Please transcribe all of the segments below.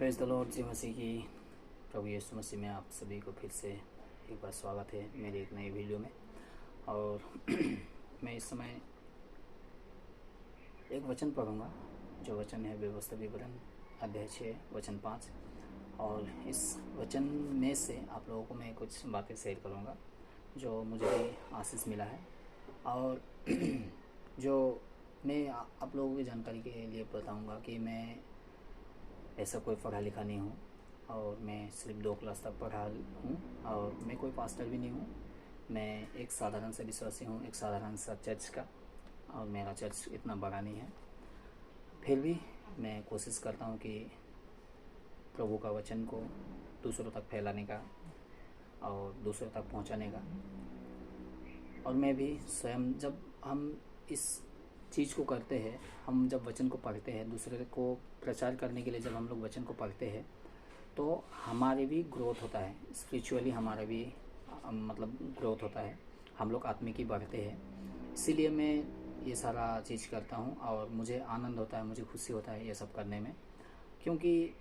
Praise the Lord जी मसीह की। प्रभु यीशु मसीह में आप सभी को फिर से एक बार स्वागत है मेरी एक नई वीडियो में। और मैं इस समय एक वचन पढ़ूंगा, जो वचन है व्यवस्था विवरण अध्याय 6 वचन 5। और इस वचन में से आप लोगों को मैं कुछ बातें शेयर करूंगा जो मुझे भी आशीष मिला है, और जो मैं आप लोगों की जानकारी के लिए बताऊंगा कि मैं ऐसा कोई पढ़ा लिखा नहीं हूँ, और मैं सिर्फ 2 क्लास तक पढ़ा हूँ, और मैं कोई पास्टर भी नहीं हूँ। मैं एक साधारण सा विश्वासी हूँ, एक साधारण सा चर्च का, और मेरा चर्च इतना बड़ा नहीं है। फिर भी मैं कोशिश करता हूँ कि प्रभु का वचन को दूसरों तक फैलाने का और दूसरों तक पहुँचाने का। और मैं भी स्वयं, जब हम इस चीज़ को करते हैं, हम जब वचन को पढ़ते हैं, दूसरे को प्रचार करने के लिए जब हम लोग वचन को पढ़ते हैं, तो हमारे भी ग्रोथ होता है, स्पिरिचुअली हमारा भी मतलब ग्रोथ होता है, हम लोग आत्मिकी बढ़ते हैं। इसीलिए मैं ये सारा चीज़ करता हूँ, और मुझे आनंद होता है, मुझे खुशी होता है ये सब करने में, क्योंकि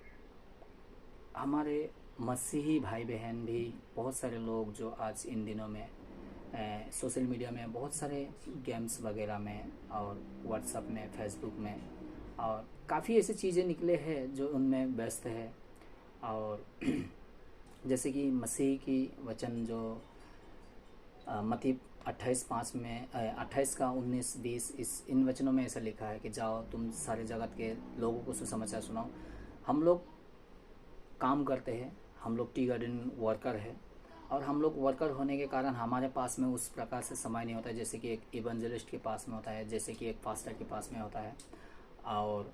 हमारे मसीही भाई बहन भी बहुत सारे लोग जो आज इन दिनों में सोशल मीडिया में बहुत सारे गेम्स वगैरह में और व्हाट्सएप में, फेसबुक में, और काफ़ी ऐसी चीज़ें निकले हैं जो उनमें व्यस्त है। और जैसे कि मसीह की वचन जो मत्ती 28:5 में 28 का 19-20, इन वचनों में ऐसा लिखा है कि जाओ तुम सारे जगत के लोगों को सुसमाचार सुनाओ। हम लोग काम करते हैं, हम लोग टी गार्डन वर्कर है, और हम लोग वर्कर होने के कारण हमारे पास में उस प्रकार से समय नहीं होता है जैसे कि एक इवेंजलिस्ट के पास में होता है, जैसे कि एक पास्टर के पास में होता है। और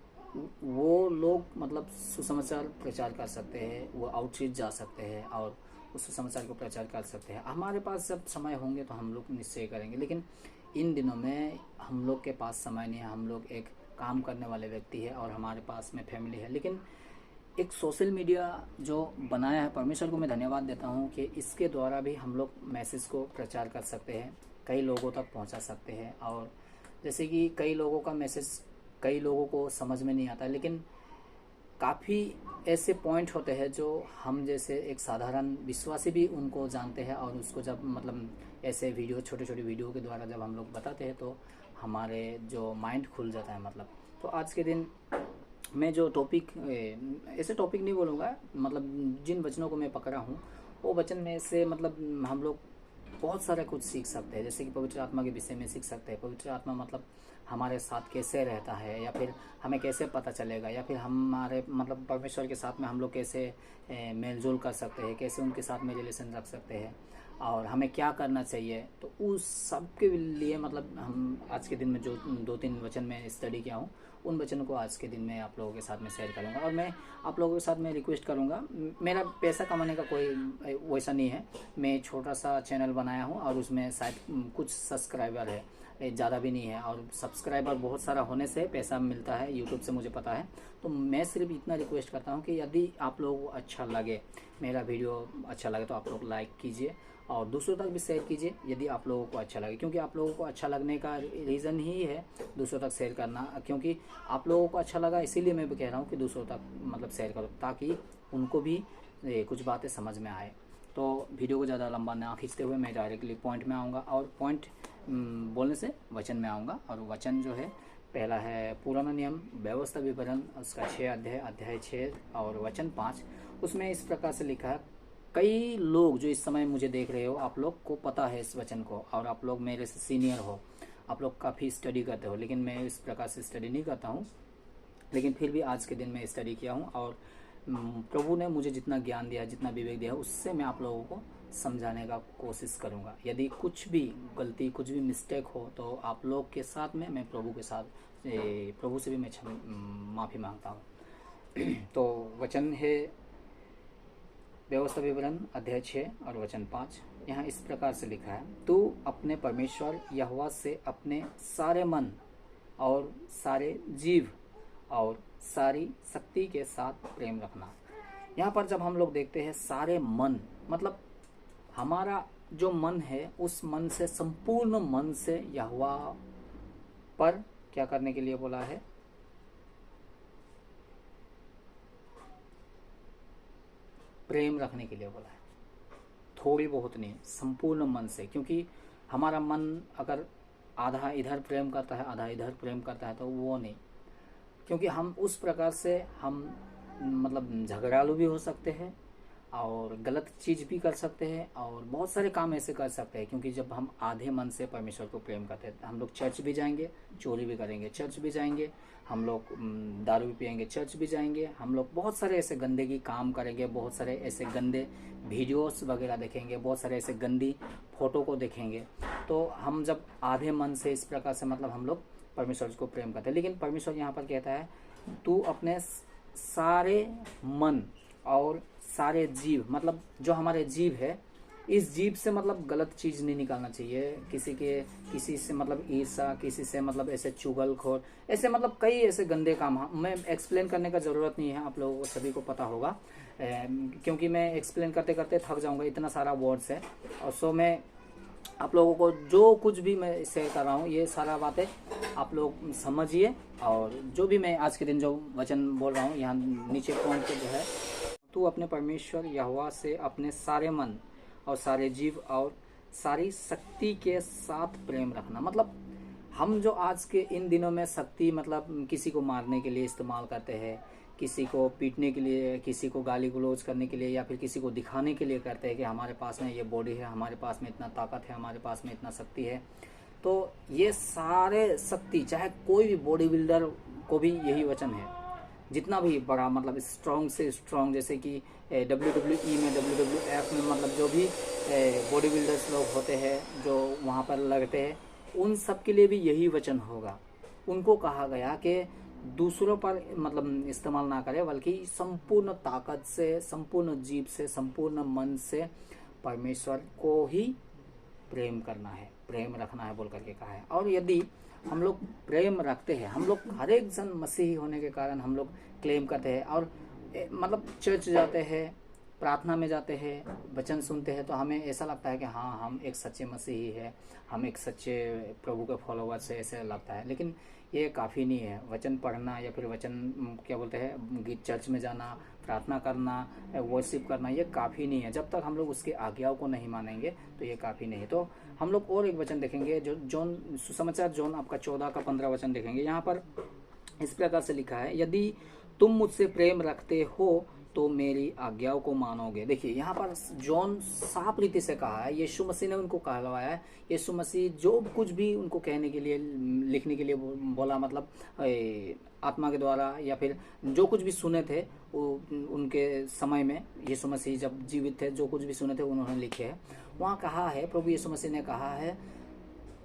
वो लोग मतलब सुसमाचार प्रचार कर सकते हैं, वो आउटरीच जा सकते हैं और उस सुसमाचार को प्रचार कर सकते हैं। हमारे पास जब समय होंगे तो हम लोग निश्चय करेंगे, लेकिन इन दिनों में हम लोग के पास समय नहीं है। हम लोग एक काम करने वाले व्यक्ति है और हमारे पास में फैमिली है, लेकिन एक सोशल मीडिया जो बनाया है, परमेश्वर को मैं धन्यवाद देता हूँ कि इसके द्वारा भी हम लोग मैसेज को प्रचार कर सकते हैं, कई लोगों तक पहुँचा सकते हैं। और जैसे कि कई लोगों का मैसेज कई लोगों को समझ में नहीं आता, लेकिन काफ़ी ऐसे पॉइंट होते हैं जो हम जैसे एक साधारण विश्वासी भी उनको जानते हैं, और उसको जब मतलब ऐसे वीडियो, छोटे छोटे वीडियो के द्वारा जब हम लोग बताते हैं तो हमारे जो माइंड खुल जाता है। मतलब तो आज के दिन मैं जो टॉपिक, ऐसे टॉपिक नहीं बोलूँगा, मतलब जिन वचनों को मैं पकड़ा हूँ वो वचन में से मतलब हम लोग बहुत सारा कुछ सीख सकते हैं। जैसे कि पवित्र आत्मा के विषय में सीख सकते हैं। पवित्र आत्मा मतलब हमारे साथ कैसे रहता है, या फिर हमें कैसे पता चलेगा, या फिर हमारे मतलब परमेश्वर के साथ में हम लोग कैसे मेल जोल कर सकते हैं, कैसे उनके साथ में रिलेशन रख सकते हैं, और हमें क्या करना चाहिए। तो उस सब के लिए मतलब हम आज के दिन में जो 2-3 वचन में स्टडी किया हूँ, उन वचनों को आज के दिन में आप लोगों के साथ में शेयर करूँगा। और मैं आप लोगों के साथ में रिक्वेस्ट करूँगा, मेरा पैसा कमाने का कोई वैसा नहीं है। मैं छोटा सा चैनल बनाया हूँ और उसमें शायद कुछ सब्सक्राइबर है, ज़्यादा भी नहीं है, और सब्सक्राइबर बहुत सारा होने से पैसा मिलता है यूट्यूब से, मुझे पता है। तो मैं सिर्फ इतना रिक्वेस्ट करता हूँ कि यदि आप लोगों को अच्छा लगे, मेरा वीडियो अच्छा लगे, तो आप लोग लाइक कीजिए और दूसरों तक भी शेयर कीजिए यदि आप लोगों को अच्छा लगे, क्योंकि आप लोगों को अच्छा लगने का रीज़न ही है दूसरों तक शेयर करना। क्योंकि आप लोगों को अच्छा लगा, इसीलिए मैं भी कह रहा हूँ कि दूसरों तक मतलब शेयर करो, ताकि उनको भी कुछ बातें समझ में आए। तो वीडियो को ज़्यादा लंबा ना खींचते हुए मैं डायरेक्टली पॉइंट में आऊँगा, और पॉइंट बोलने से वचन में आऊँगा। और वचन जो है, पहला है पुराना नियम व्यवस्था विवरण, उसका 6 अध्याय 6 और वचन 5। उसमें इस प्रकार से लिखा है। कई लोग जो इस समय मुझे देख रहे हो, आप लोग को पता है इस वचन को, और आप लोग मेरे से सीनियर हो, आप लोग काफ़ी स्टडी करते हो, लेकिन मैं इस प्रकार से स्टडी नहीं करता हूँ। लेकिन फिर भी आज के दिन मैं स्टडी किया हूँ, और प्रभु ने मुझे जितना ज्ञान दिया, जितना विवेक दिया, उससे मैं आप लोगों को समझाने का कोशिश करूँगा। यदि कुछ भी गलती, कुछ भी मिस्टेक हो, तो आप लोग के साथ में मैं प्रभु के साथ, प्रभु से भी मैं माफ़ी मांगता हूँ। तो वचन है व्यवस्था विवरण अध्याय 6 और वचन 5। यहाँ इस प्रकार से लिखा है, तू अपने परमेश्वर यहोवा से अपने सारे मन और सारे जीव और सारी शक्ति के साथ प्रेम रखना। यहाँ पर जब हम लोग देखते हैं सारे मन, मतलब हमारा जो मन है, उस मन से, संपूर्ण मन से यहोवा पर क्या करने के लिए बोला है? प्रेम रखने के लिए बोला है, थोड़ी बहुत नहीं, संपूर्ण मन से। क्योंकि हमारा मन अगर आधा इधर प्रेम करता है आधा इधर प्रेम करता है तो वो नहीं, क्योंकि हम उस प्रकार से हम मतलब झगड़ालू भी हो सकते हैं और गलत चीज़ भी कर सकते हैं और बहुत सारे काम ऐसे कर सकते हैं। क्योंकि जब हम आधे मन से परमेश्वर को प्रेम करते हैं, हम लोग चर्च भी जाएंगे, चोरी भी करेंगे, चर्च भी जाएंगे, हम लोग दारू भी पियेंगे, चर्च भी जाएंगे, हम लोग बहुत सारे ऐसे गंदगी काम करेंगे, बहुत सारे ऐसे गंदे वीडियोस वगैरह देखेंगे, बहुत सारे ऐसे गंदी फोटो को देखेंगे। तो हम जब आधे मन से इस प्रकार से मतलब हम लोग परमेश्वर को प्रेम करते हैं। लेकिन परमेश्वर यहाँ पर कहता है तू अपने सारे मन और सारे जीव, मतलब जो हमारे जीव है, इस जीव से मतलब गलत चीज़ नहीं निकालना चाहिए। किसी से मतलब ईर्षा, किसी से मतलब ऐसे चुगलखोर, ऐसे मतलब कई ऐसे गंदे काम। मैं एक्सप्लेन करने का ज़रूरत नहीं है, आप लोगों को सभी को पता होगा, क्योंकि मैं एक्सप्लेन करते करते थक जाऊंगा, इतना सारा वर्ड्स है। और सो मैं आप लोगों को जो कुछ भी मैं शेयर कर रहा हूँ ये सारा बातें आप लोग समझिए। और जो भी मैं आज के दिन जो वचन बोल रहा हूँ यहाँ नीचे पॉइंट पे जो है, तू अपने परमेश्वर यहोवा से अपने सारे मन और सारे जीव और सारी शक्ति के साथ प्रेम रखना। मतलब हम जो आज के इन दिनों में शक्ति मतलब किसी को मारने के लिए इस्तेमाल करते हैं, किसी को पीटने के लिए, किसी को गाली गलौज करने के लिए, या फिर किसी को दिखाने के लिए करते हैं कि हमारे पास में ये बॉडी है, हमारे पास में इतना ताकत है, हमारे पास में इतना शक्ति है। तो ये सारे शक्ति, चाहे कोई भी बॉडी बिल्डर को भी यही वचन है, जितना भी बड़ा मतलब स्ट्रॉन्ग से स्ट्रॉन्ग, जैसे कि WWE में, WWF में मतलब जो भी बॉडी बिल्डर्स लोग होते हैं जो वहाँ पर लगते हैं, उन सब के लिए भी यही वचन होगा। उनको कहा गया कि दूसरों पर मतलब इस्तेमाल ना करें, बल्कि संपूर्ण ताकत से, संपूर्ण जीव से, संपूर्ण मन से परमेश्वर को ही प्रेम करना है, प्रेम रखना है बोल करके कहा है। और यदि हम लोग प्रेम रखते हैं, हम लोग हर एक जन मसीही होने के कारण हम लोग क्लेम करते हैं और मतलब चर्च जाते हैं, प्रार्थना में जाते हैं, वचन सुनते हैं, तो हमें ऐसा लगता है कि हाँ हम एक सच्चे मसीही है, हम एक सच्चे प्रभु के फॉलोवर्स है, ऐसे लगता है। लेकिन ये काफ़ी नहीं है। वचन पढ़ना या फिर वचन क्या बोलते हैं, चर्च में जाना, प्रार्थना करना, वर्शिप करना, ये काफ़ी नहीं है। जब तक हम लोग उसके आज्ञाओं को नहीं मानेंगे तो ये काफ़ी नहीं है। तो हम लोग और एक वचन देखेंगे जो जॉन सुसमाचार जॉन आपका 14 का 15 वचन देखेंगे। यहाँ पर इस प्रकार से लिखा है, यदि तुम मुझसे प्रेम रखते हो तो मेरी आज्ञाओं को मानोगे। देखिए यहाँ पर जॉन साफ रीति से कहा है, यीशु मसीह ने उनको कहलवाया है। यीशु मसीह जो कुछ भी उनको कहने के लिए, लिखने के लिए बोला, मतलब आत्मा के द्वारा या फिर जो कुछ भी सुने थे वो उनके समय में, यीशु मसीह जब जीवित थे, जो कुछ भी सुने थे उन्होंने लिखे हैं। वहाँ कहा है, प्रभु यीशु मसीह ने कहा है,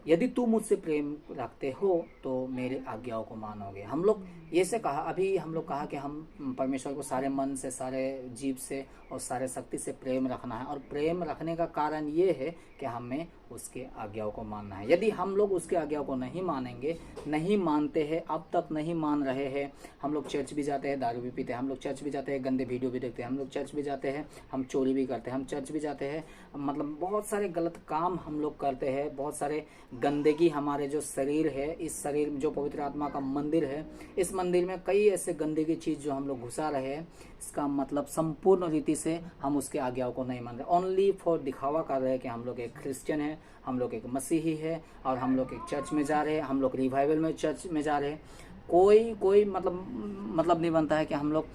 यदि तू मुझसे प्रेम रखते हो तो मेरे आज्ञाओं को मानोगे। हम लोग ये से कहा, अभी हम लोग कहा कि हम परमेश्वर को सारे मन से, सारे जीव से और सारे शक्ति से प्रेम रखना है। और प्रेम रखने का कारण ये है कि हमें उसके आज्ञाओं को मानना है। यदि हम लोग उसके आज्ञाओं को नहीं मानेंगे, नहीं मानते हैं, अब तक नहीं मान रहे हैं, हम लोग चर्च भी जाते हैं, दारू भी पीते हैं, हम लोग चर्च भी जाते हैं, गंदे वीडियो भी देखते हैं, हम लोग चर्च भी जाते हैं, हम चोरी भी करते हैं, हम चर्च भी जाते हैं, मतलब बहुत सारे गलत काम हम लोग करते हैं, बहुत सारे गंदगी, हमारे जो शरीर है, इस शरीर में जो पवित्र आत्मा का मंदिर है, इस मंदिर में कई ऐसे गंदगी चीज़ जो हम लोग घुसा रहे हैं, इसका मतलब संपूर्ण रीति से हम उसके आज्ञाओं को नहीं मान रहे, ओनली फॉर दिखावा कर रहे हैं कि हम लोग एक क्रिश्चियन है, हम लोग एक मसीही है और हम लोग एक चर्च में जा रहे हैं, हम लोग रिवाइवल में चर्च में जा रहे हैं। कोई मतलब नहीं बनता है कि हम लोग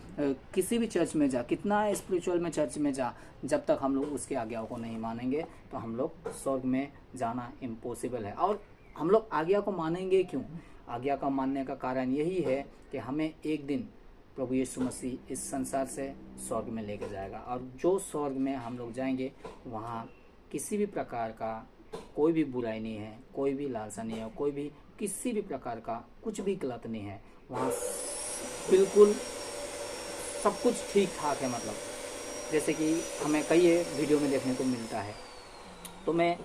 किसी भी चर्च में जा, कितना स्पिरिचुअल में चर्च में जा, जब तक हम लोग उसके आज्ञाओं को नहीं मानेंगे तो हम लोग स्वर्ग में जाना इम्पॉसिबल है। और हम लोग आज्ञा को मानेंगे क्यों? आज्ञा का मानने का कारण यही है कि हमें एक दिन प्रभु यीशु मसीह इस संसार से स्वर्ग में लेके जाएगा, और जो स्वर्ग में हम लोग जाएंगे वहाँ किसी भी प्रकार का कोई भी बुराई नहीं है, कोई भी लालसा नहीं है, कोई भी किसी भी प्रकार का कुछ भी गलत नहीं है। वहाँ बिल्कुल सब कुछ ठीक ठाक है, मतलब जैसे कि हमें कई वीडियो में देखने को मिलता है। तो मैं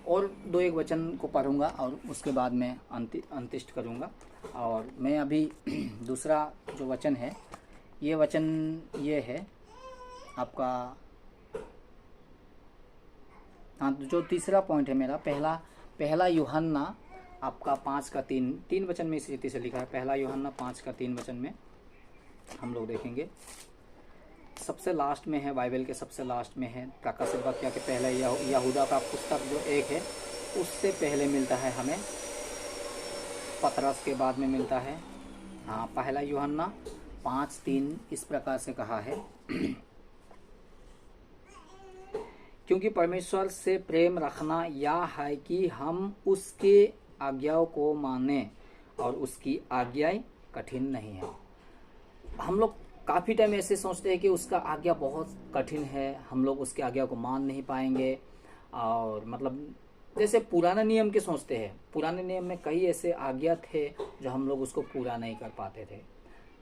और 2-1 वचन को पढ़ूंगा और उसके बाद मैं अंत्येष्ट करूंगा। और मैं अभी दूसरा जो वचन है, ये वचन ये है आपका, जो तीसरा पॉइंट है मेरा, पहला यूहन्ना आपका 5:3 वचन में इस रीति से लिखा है। पहला यूहन्ना 5:3 वचन में हम लोग देखेंगे, सबसे लास्ट में है, बाइबल के सबसे लास्ट में है प्रकाशित वाक्य के पहले यहूदा का पुस्तक जो एक है उससे पहले मिलता है हमें, पतरस के बाद में मिलता है। हाँ, पहला यूहन्ना 5:3 इस प्रकार से कहा है क्योंकि परमेश्वर से प्रेम रखना यह है कि हम उसके आज्ञाओं को माने और उसकी आज्ञाएं कठिन नहीं है। हम लोग काफ़ी टाइम ऐसे सोचते हैं कि उसका आज्ञा बहुत कठिन है, हम लोग उसके आज्ञा को मान नहीं पाएंगे, और मतलब जैसे पुराने नियम के सोचते हैं। पुराने नियम में कई ऐसे आज्ञा थे जो हम लोग उसको पूरा नहीं कर पाते थे,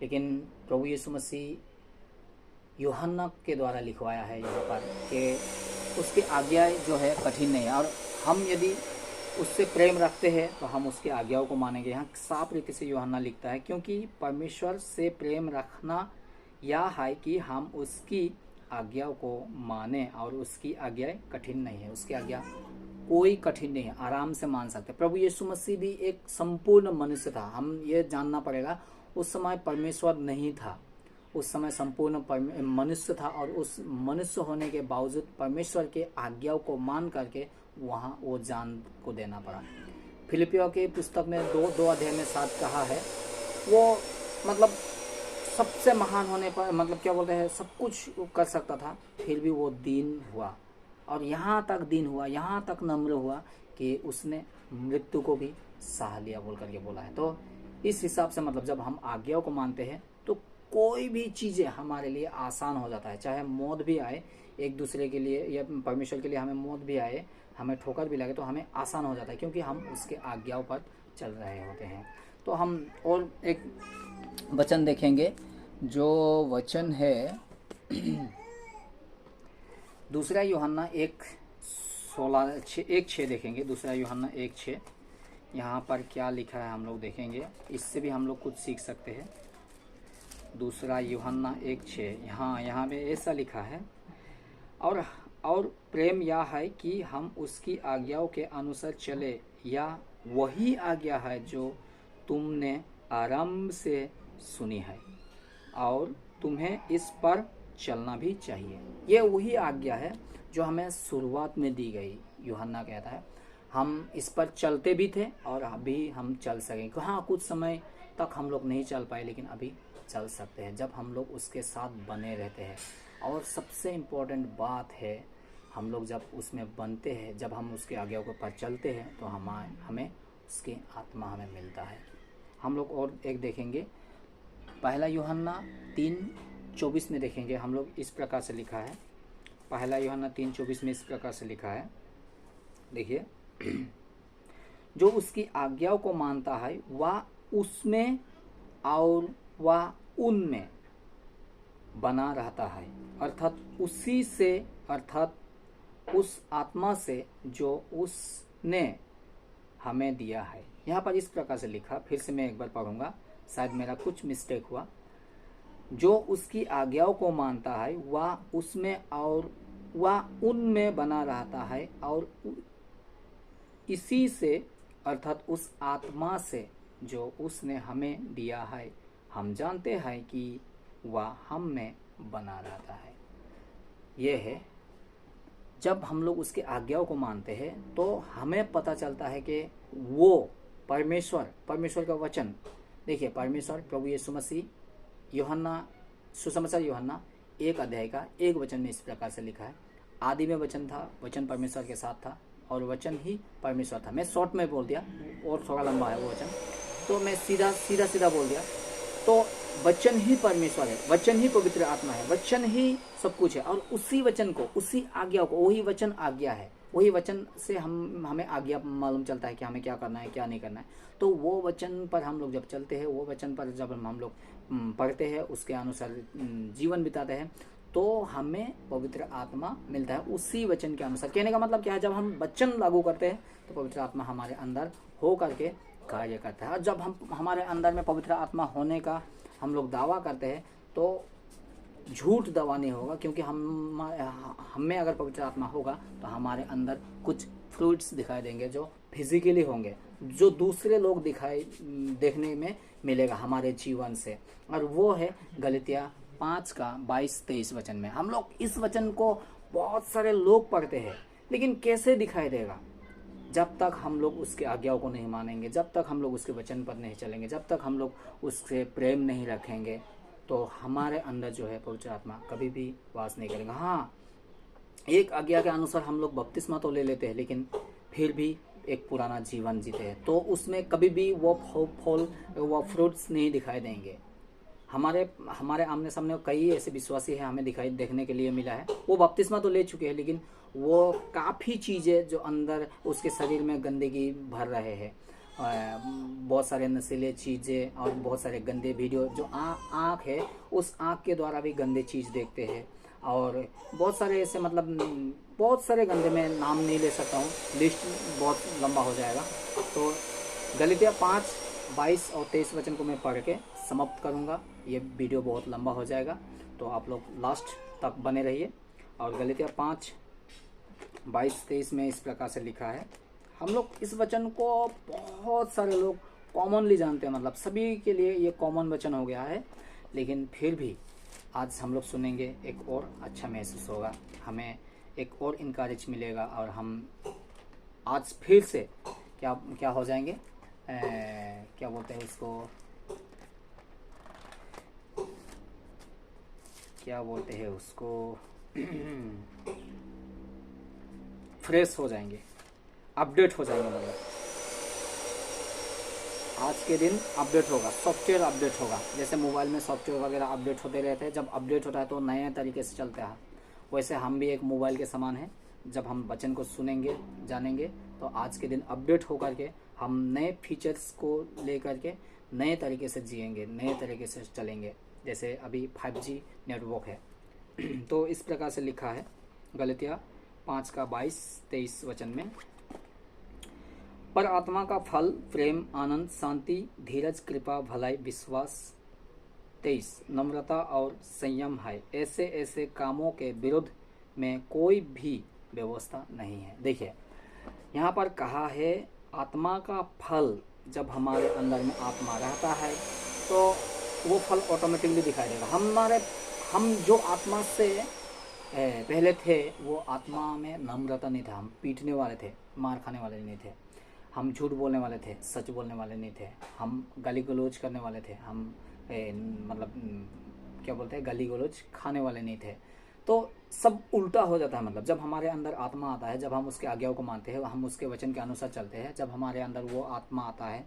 लेकिन प्रभु यीशु मसीह यूहन्ना के द्वारा लिखवाया है यहाँ पर कि उसकी आज्ञाएं जो है कठिन नहीं है, और हम यदि उससे प्रेम रखते हैं तो हम उसकी आज्ञाओं को मानेंगे। यहाँ साफ रीति से यूहन्ना लिखता है क्योंकि परमेश्वर से प्रेम रखना यह है कि हम उसकी आज्ञाओं को माने और उसकी आज्ञाएं कठिन नहीं है। उसकी आज्ञा कोई कठिन नहीं है, आराम से मान सकते। प्रभु यीशु मसीह भी एक संपूर्ण मनुष्य था, हम ये जानना पड़ेगा। उस समय परमेश्वर नहीं था, उस समय संपूर्ण मनुष्य था, और उस मनुष्य होने के बावजूद परमेश्वर के आज्ञाओं को मान करके वहाँ वो जान को देना पड़ा। फिलिपियों के पुस्तक में 2 अध्याय में 7 कहा है, वो मतलब सबसे महान होने पर मतलब क्या बोलते हैं, सब कुछ कर सकता था, फिर भी वो दीन हुआ, और यहाँ तक दीन हुआ, यहाँ तक नम्र हुआ कि उसने मृत्यु को भी सह लिया बोल करके बोला है। तो इस हिसाब से मतलब जब हम आज्ञाओं को मानते हैं तो कोई भी चीज़ें हमारे लिए आसान हो जाता है। चाहे मौत भी आए एक दूसरे के लिए या परमेश्वर के लिए, हमें मौत भी आए, हमें ठोकर भी लगे, तो हमें आसान हो जाता है क्योंकि हम उसके आज्ञाओं पर चल रहे होते हैं। तो हम और एक वचन देखेंगे, जो वचन है दूसरा यूहन्ना 1:6 देखेंगे। दूसरा यूहन्ना 1:6 यहाँ पर क्या लिखा है हम लोग देखेंगे, इससे भी हम लोग कुछ सीख सकते हैं। दूसरा यूहन्ना 1:6 यहाँ में ऐसा लिखा है, और प्रेम यह है कि हम उसकी आज्ञाओं के अनुसार चले, या वही आज्ञा है जो तुमने आरंभ से सुनी है और तुम्हें इस पर चलना भी चाहिए। ये वही आज्ञा है जो हमें शुरुआत में दी गई। यूहन्ना कहता है हम इस पर चलते भी थे और अभी हम चल सकेंगे। हाँ, कुछ समय तक हम लोग नहीं चल पाए, लेकिन अभी चल सकते हैं जब हम लोग उसके साथ बने रहते हैं। और सबसे इम्पोर्टेंट बात है, हम लोग जब उसमें बनते हैं, जब हम उसके आज्ञाओं के पर चलते हैं तो हमें उसकी आत्मा हमें मिलता है। हम लोग और एक देखेंगे, पहला यूहन्ना 3:24 में देखेंगे हम लोग, इस प्रकार से लिखा है। पहला यूहन्ना 3:24 में इस प्रकार से लिखा है, देखिए, जो उसकी आज्ञाओं को मानता है वह उसमें और वह उनमें बना रहता है, अर्थात उसी से, अर्थात उस आत्मा से जो उसने हमें दिया है। यहाँ पर इस प्रकार से लिखा, फिर से मैं एक बार पढ़ूंगा, शायद मेरा कुछ मिस्टेक हुआ। जो उसकी आज्ञाओं को मानता है वह उसमें और वह उनमें बना रहता है, और इसी से, अर्थात उस आत्मा से जो उसने हमें दिया है, हम जानते हैं कि वह हम में बना रहता है। यह है, जब हम लोग उसके आज्ञाओं को मानते हैं तो हमें पता चलता है कि वो परमेश्वर का वचन, देखिए, परमेश्वर प्रभु यीशु मसीह, यूहन्ना, सुसमाचार यूहन्ना 1 अध्याय का 1 वचन में इस प्रकार से लिखा है, आदि में वचन था, वचन परमेश्वर के साथ था और वचन ही परमेश्वर था। मैं शॉर्ट में बोल दिया और थोड़ा लंबा है वो वचन, तो मैं सीधा बोल दिया। तो वचन ही परमेश्वर है, वचन ही पवित्र आत्मा है, वचन ही सब कुछ है, और उसी वचन को, उसी आज्ञा को, वही वचन आज्ञा है, वही वचन से हमें आज्ञा मालूम चलता है कि हमें क्या करना है, क्या नहीं करना है। तो वो वचन पर हम लोग जब चलते हैं, वो वचन पर जब हम लोग पढ़ते हैं, उसके अनुसार जीवन बिताते हैं, तो हमें पवित्र आत्मा मिलता है उसी वचन के अनुसार। कहने का मतलब क्या है, जब हम वचन लागू करते हैं तो पवित्र आत्मा हमारे अंदर हो करके कार्य करता है। और जब हम हमारे अंदर में पवित्र आत्मा होने का हम लोग दावा करते हैं तो झूठ दावा नहीं होगा, क्योंकि हमें अगर पवित्र आत्मा होगा तो हमारे अंदर कुछ फ्रूट्स दिखाई देंगे जो फिजिकली होंगे, जो दूसरे लोग देखने में मिलेगा हमारे जीवन से, और वो है गलतिया 5 का 22-23 वचन में। हम लोग इस वचन को बहुत सारे लोग पढ़ते हैं, लेकिन कैसे दिखाई देगा? जब तक हम लोग उसके आज्ञाओं को नहीं मानेंगे, जब तक हम लोग उसके वचन पर नहीं चलेंगे, जब तक हम लोग उससे प्रेम नहीं रखेंगे, तो हमारे अंदर जो है पवित्र आत्मा कभी भी वास नहीं करेगा। हाँ, एक आज्ञा के अनुसार हम लोग बपतिस्मा तो ले लेते हैं, लेकिन फिर भी एक पुराना जीवन जीते हैं, तो उसमें कभी भी वो फल वो फ्रूट्स नहीं दिखाई देंगे। हमारे आमने सामने कई ऐसे विश्वासी हैं, हमें दिखाई देखने के लिए मिला है, वो बपतिस्मा तो ले चुके हैं, लेकिन वो काफ़ी चीज़ें जो अंदर उसके शरीर में गंदगी भर रहे हैं, बहुत सारे नशीले चीज़ें और बहुत सारे गंदे वीडियो, जो आँख है उस आँख के द्वारा भी गंदे चीज़ देखते हैं, और बहुत सारे ऐसे मतलब बहुत सारे गंदे, मैं नाम नहीं ले सकता हूँ, लिस्ट बहुत लंबा हो जाएगा। तो गलातिया 5:22 और 23 वचन को मैं पढ़ के समाप्त करूँगा, ये वीडियो बहुत लंबा हो जाएगा, तो आप लोग लास्ट तक बने रहिए। और गलातिया 5:22-23 में इस प्रकार से लिखा है। हम लोग इस वचन को बहुत सारे लोग कॉमनली जानते हैं, मतलब सभी के लिए ये कॉमन वचन हो गया है, लेकिन फिर भी आज हम लोग सुनेंगे, एक और अच्छा महसूस होगा, हमें एक और इनकरेज मिलेगा, और हम आज फिर से क्या हो जाएंगे, क्या बोलते हैं उसको, क्या बोलते हैं उसको फ्रेश हो जाएंगे, अपडेट हो जाएंगे। मतलब आज के दिन अपडेट होगा, सॉफ्टवेयर अपडेट होगा, जैसे मोबाइल में सॉफ्टवेयर वगैरह अपडेट होते रहते हैं, जब अपडेट होता है तो नए तरीके से चलता है, वैसे हम भी एक मोबाइल के समान हैं। जब हम वचन को सुनेंगे, जानेंगे, तो आज के दिन अपडेट होकर के हम नए फीचर्स को लेकर के नए तरीके से जिएंगे, नए तरीके से चलेंगे, जैसे अभी 5G नेटवर्क है। तो इस प्रकार से लिखा है गलातिया 5:22-23 वचन में, पर आत्मा का फल प्रेम, आनंद, शांति, धीरज, कृपा, भलाई, विश्वास, 23 नम्रता और संयम है। ऐसे ऐसे कामों के विरुद्ध में कोई भी व्यवस्था नहीं है। देखिए यहाँ पर कहा है, आत्मा का फल, जब हमारे अंदर में आत्मा रहता है तो वो फल ऑटोमेटिकली दिखाई देगा। हम जो आत्मा से पहले थे, वो आत्मा में नम्रता नहीं था, हम पीटने वाले थे, मार खाने वाले नहीं थे, हम झूठ बोलने वाले थे, सच बोलने वाले नहीं थे, हम गाली गलौज करने वाले थे, हम मतलब क्या बोलते हैं, गाली गलौज खाने वाले नहीं थे। तो सब उल्टा हो जाता है। मतलब जब हमारे अंदर आत्मा आता है, जब हम उसके आज्ञाओं को मानते हैं, हम उसके वचन के अनुसार चलते हैं, जब हमारे अंदर वो आत्मा आता है,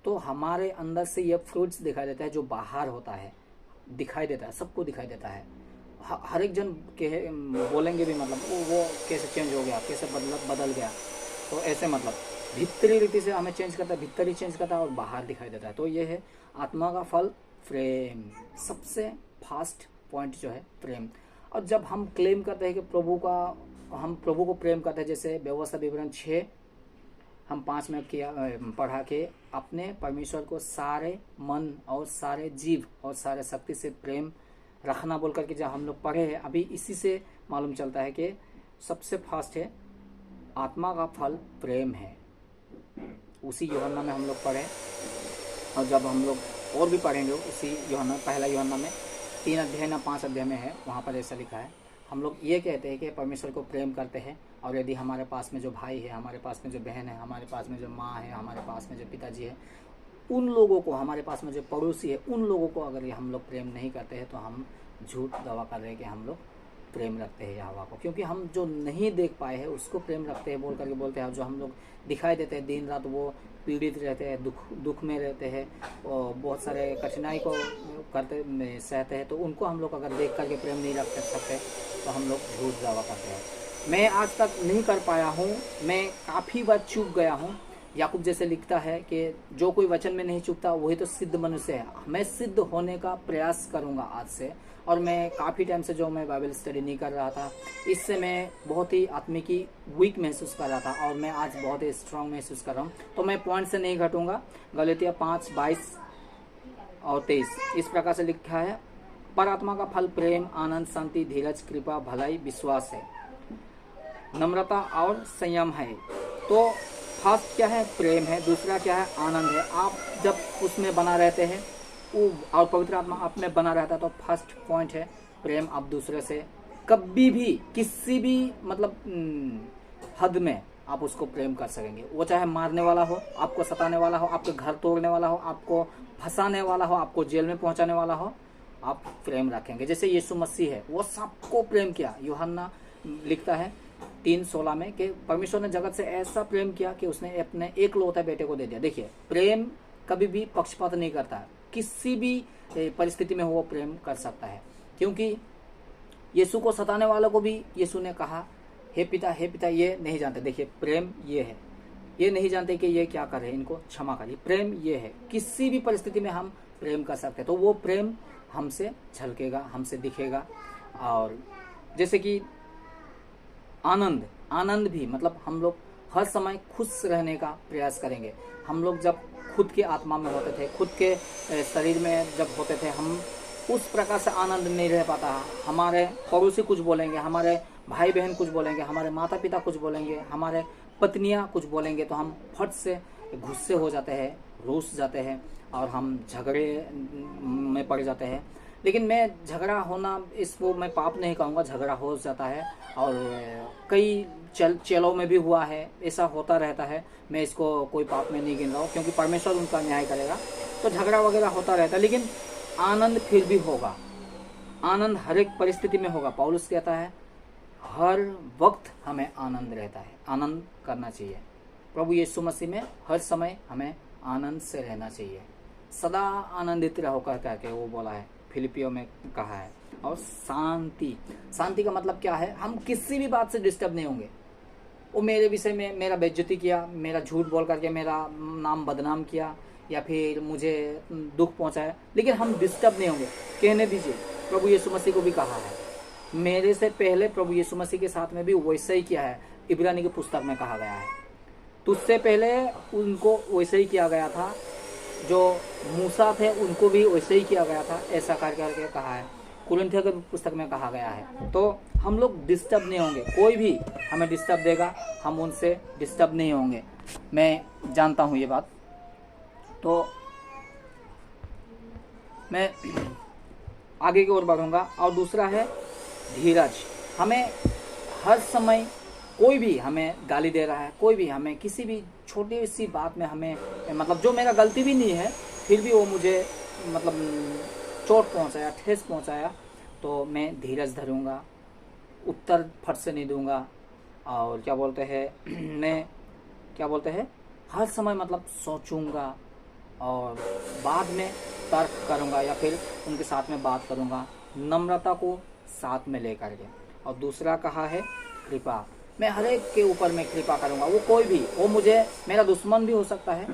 तो हमारे अंदर से ये फ्रूट्स दिखाई देता है, जो बाहर होता है दिखाई देता है, सबको दिखाई देता है। हर एक जन के बोलेंगे भी, मतलब वो कैसे चेंज हो गया, कैसे बदल गया। तो ऐसे मतलब भीतरी रीति से हमें चेंज करता है, भीतर ही चेंज करता है और बाहर दिखाई देता है। तो ये है आत्मा का फल प्रेम, सबसे फास्ट पॉइंट जो है प्रेम। और जब हम क्लेम करते हैं कि हम प्रभु को प्रेम करते हैं, जैसे व्यवस्था विवरण 6 हम 5 में पढ़ा के, अपने परमेश्वर को सारे मन और सारे जीव और सारे शक्ति से प्रेम रखना बोल करके जब हम लोग पढ़े हैं, अभी इसी से मालूम चलता है कि सबसे फास्ट है, आत्मा का फल प्रेम है। उसी यूहन्ना में हम लोग पढ़े, और जब हम लोग और भी पढ़ेंगे उसी यूहन्ना, पहला यूहन्ना में 3 अध्याय ना 5 अध्याय में है, वहाँ पर ऐसा लिखा है। हम लोग ये कहते हैं कि परमेश्वर को प्रेम करते हैं, और यदि हमारे पास में जो भाई है, हमारे पास में जो बहन है, हमारे पास में जो माँ है, हमारे पास में जो पिताजी है, उन लोगों को, हमारे पास में जो पड़ोसी है, उन लोगों को अगर ये हम लोग प्रेम नहीं करते हैं, तो हम झूठ दावा कर रहे हैं कि हम लोग प्रेम रखते हैं यहोवा को। क्योंकि हम जो नहीं देख पाए हैं उसको प्रेम रखते हैं बोल करके बोलते हैं। जो हम लोग दिखाई देते हैं, दिन रात वो पीड़ित रहते हैं, दुख में रहते हैं, और बहुत सारे कठिनाई को सहते हैं, तो उनको हम लोग अगर देख करके प्रेम नहीं रख सकते, तो हम लोग झूठ दावा करते हैं। मैं आज तक नहीं कर पाया हूँ, मैं काफ़ी बार चूक गया हूँ। याकूब जैसे लिखता है कि जो कोई वचन में नहीं चूकता वही तो सिद्ध मनुष्य है। मैं सिद्ध होने का प्रयास करूंगा आज से। और मैं काफ़ी टाइम से जो मैं बाइबल स्टडी नहीं कर रहा था, इससे मैं बहुत ही आत्मिकी वीक महसूस कर रहा था, और मैं आज बहुत ही स्ट्रांग महसूस कर रहा हूँ। तो मैं पॉइंट से नहीं घटूंगा। गलातिया 5:22 और 23 इस प्रकार से लिखा है, पर आत्मा का फल प्रेम, आनंद, शांति, धीरज, कृपा, भलाई, विश्वास है, नम्रता और संयम है। तो फर्स्ट क्या है, प्रेम है। दूसरा क्या है, आनंद है। आप जब उसमें बना रहते हैं और पवित्र आत्मा आप में बना रहता है। तो फर्स्ट पॉइंट है प्रेम। आप दूसरे से कभी भी किसी भी मतलब हद में आप उसको प्रेम कर सकेंगे। वो चाहे मारने वाला हो, आपको सताने वाला हो, आपके घर तोड़ने वाला हो, आपको फंसाने वाला हो, आपको जेल में पहुंचाने वाला हो, आप प्रेम रखेंगे। जैसे यीशु मसीह है, वो सबको प्रेम किया। यूहन्ना लिखता है 3:16 में कि परमेश्वर ने जगत से ऐसा प्रेम किया कि उसने अपने एकलौते बेटे को दे दिया। देखिए, प्रेम कभी भी पक्षपात नहीं करता, किसी भी परिस्थिति में वो प्रेम कर सकता है। क्योंकि यीशु को सताने वालों को भी यीशु ने कहा, हे पिता ये नहीं जानते। देखिए, प्रेम ये है, ये नहीं जानते कि ये क्या कर रहे हैं, इनको क्षमा करिए। प्रेम ये है, किसी भी परिस्थिति में हम प्रेम कर सकते हैं। तो वो प्रेम हमसे झलकेगा, हमसे दिखेगा। और जैसे कि आनंद भी, मतलब हम लोग हर समय खुश रहने का प्रयास करेंगे। हम लोग जब खुद के आत्मा में होते थे, खुद के शरीर में जब होते थे, हम उस प्रकार से आनंद नहीं रह पाता। हमारे पड़ोसी कुछ बोलेंगे, हमारे भाई बहन कुछ बोलेंगे, हमारे माता पिता कुछ बोलेंगे, हमारे पत्नियां कुछ बोलेंगे, तो हम फट से गुस्से हो जाते हैं, रूस जाते हैं और हम झगड़े में पड़ जाते हैं। लेकिन मैं झगड़ा होना, इसको मैं पाप नहीं कहूँगा, झगड़ा हो जाता है और कई चेलों में भी हुआ है, ऐसा होता रहता है। मैं इसको कोई पाप में नहीं गिन रहा हूँ, क्योंकि परमेश्वर उनका न्याय करेगा। तो झगड़ा वगैरह होता रहता है, लेकिन आनंद फिर भी होगा। आनंद हर एक परिस्थिति में होगा। पौलुस कहता है हर वक्त हमें आनंद रहता है, आनंद करना चाहिए। प्रभु यीशु मसीह में हर समय हमें आनंद से रहना चाहिए। सदा आनंदित रहो करके वो बोला है, फिलिपियों में कहा है। और शांति का मतलब क्या है? हम किसी भी बात से डिस्टर्ब नहीं होंगे। वो मेरे विषय में मेरा बेइज्जती किया, मेरा झूठ बोल करके मेरा नाम बदनाम किया, या फिर मुझे दुख पहुंचाया, लेकिन हम डिस्टर्ब नहीं होंगे। कहने दीजिए, प्रभु यीशु मसीह को भी कहा है, मेरे से पहले प्रभु यीशु मसीह के साथ में भी वैसा ही किया है। इब्रानी की पुस्तक में कहा गया है, तुझसे पहले उनको वैसे ही किया गया था, जो मूसा थे उनको भी वैसे ही किया गया था, ऐसा करके कहा है। कुरिन्थियों की पुस्तक में कहा गया है। तो हम लोग डिस्टर्ब नहीं होंगे। कोई भी हमें डिस्टर्ब देगा, हम उनसे डिस्टर्ब नहीं होंगे। मैं जानता हूँ ये बात। तो मैं आगे की ओर बढ़ूंगा। और दूसरा है धीरज। हमें हर समय कोई भी हमें गाली दे रहा है, कोई भी हमें किसी भी छोटी सी बात में हमें, मतलब जो मेरा गलती भी नहीं है, फिर भी वो मुझे मतलब चोट पहुंचाया, ठेस पहुंचाया, तो मैं धीरज धरूंगा, उत्तर फट से नहीं दूंगा। और मैं हर समय मतलब सोचूंगा और बाद में तर्क करूंगा, या फिर उनके साथ में बात करूंगा, नम्रता को साथ में लेकर के। और दूसरा कहा है कृपा। मैं हर एक के ऊपर मैं कृपा करूंगा। वो कोई भी, वो मुझे मेरा दुश्मन भी हो सकता है।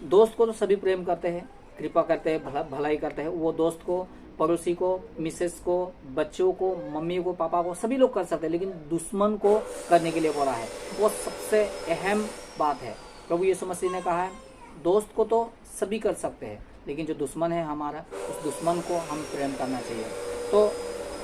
दोस्त को तो सभी प्रेम करते हैं, कृपा करते हैं, भलाई करते हैं। वो दोस्त को, पड़ोसी को, मिसेस को, बच्चों को, मम्मी को, पापा को, सभी लोग कर सकते हैं, लेकिन दुश्मन को करने के लिए बोला है। वो सबसे अहम बात है। प्रभु यीशु मसीह ने कहा है, दोस्त को तो सभी कर सकते हैं, लेकिन जो दुश्मन है हमारा, उस दुश्मन को हम प्रेम करना चाहिए। तो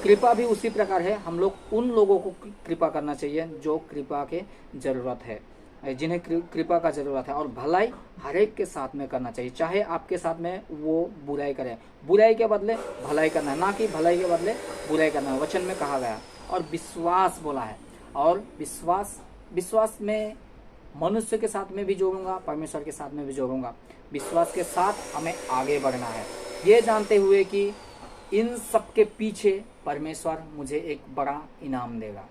कृपा भी उसी प्रकार है। हम लोग उन लोगों को कृपा करना चाहिए जो कृपा के जरूरत है, जिन्हें कृपा का जरूरत है। और भलाई हर एक के साथ में करना चाहिए, चाहे आपके साथ में वो बुराई करे। बुराई के बदले भलाई करना है, ना कि भलाई के बदले बुराई करना है, वचन में कहा गया। और विश्वास बोला है, और विश्वास में मनुष्य के साथ में भी जोड़ूंगा, परमेश्वर के साथ में भी जोड़ूंगा। विश्वास के साथ हमें आगे बढ़ना है, ये जानते हुए कि इन सब के पीछे परमेश्वर मुझे एक बड़ा इनाम देगा।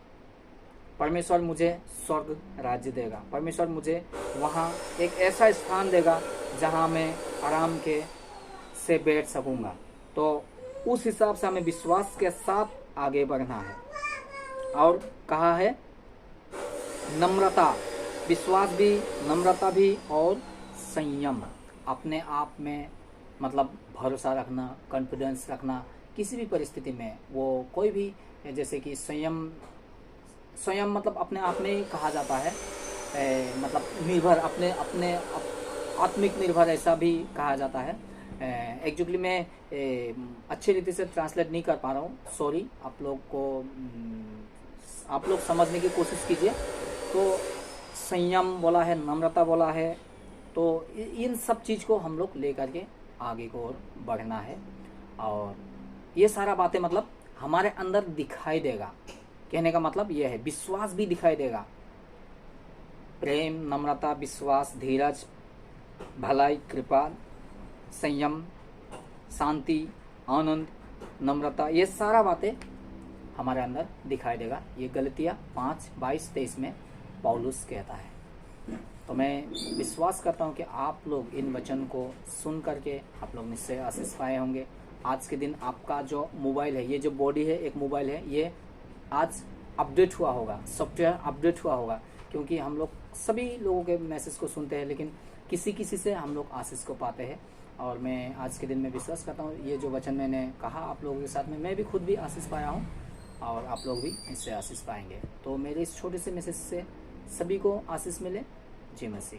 परमेश्वर मुझे स्वर्ग राज्य देगा। परमेश्वर मुझे वहाँ एक ऐसा स्थान देगा जहाँ मैं आराम के से बैठ सकूँगा। तो उस हिसाब से हमें विश्वास के साथ आगे बढ़ना है। और कहा है नम्रता, विश्वास भी, नम्रता भी और संयम। अपने आप में मतलब भरोसा रखना, कॉन्फिडेंस रखना किसी भी परिस्थिति में। वो कोई भी, जैसे कि संयम मतलब अपने आप में ही कहा जाता है, मतलब निर्भर, अपने आत्मिक निर्भर, ऐसा भी कहा जाता है। एक्चुअली मैं अच्छी रीति से ट्रांसलेट नहीं कर पा रहा हूँ, सॉरी। आप लोग समझने की कोशिश कीजिए। तो संयम बोला है, नम्रता बोला है, तो इन सब चीज़ को हम लोग लेकर के आगे को और बढ़ना है। और ये सारा बातें मतलब हमारे अंदर दिखाई देगा। कहने का मतलब ये है, विश्वास भी दिखाई देगा। प्रेम, नम्रता, विश्वास, धीरज, भलाई, कृपा, संयम, शांति, आनंद, नम्रता, ये सारा बातें हमारे अंदर दिखाई देगा। ये गलतियाँ 5:22-23 में पौलुस कहता है। तो मैं विश्वास करता हूँ कि आप लोग इन वचन को सुन करके आप लोग निश्चय आशीष पाए होंगे। आज के दिन आपका जो मोबाइल है, ये जो बॉडी है एक मोबाइल है, ये आज अपडेट हुआ होगा, सॉफ्टवेयर अपडेट हुआ होगा, क्योंकि हम लोग सभी लोगों के मैसेज को सुनते हैं, लेकिन किसी किसी से हम लोग आशीष को पाते हैं। और मैं आज के दिन में विश्वास करता हूँ, ये जो वचन मैंने कहा आप लोगों के साथ में, मैं भी खुद भी आशीष पाया हूँ और आप लोग भी इससे आशीष पाएंगे। तो मेरे इस छोटे से मैसेज से सभी को आशीष मिले। जय मसीह।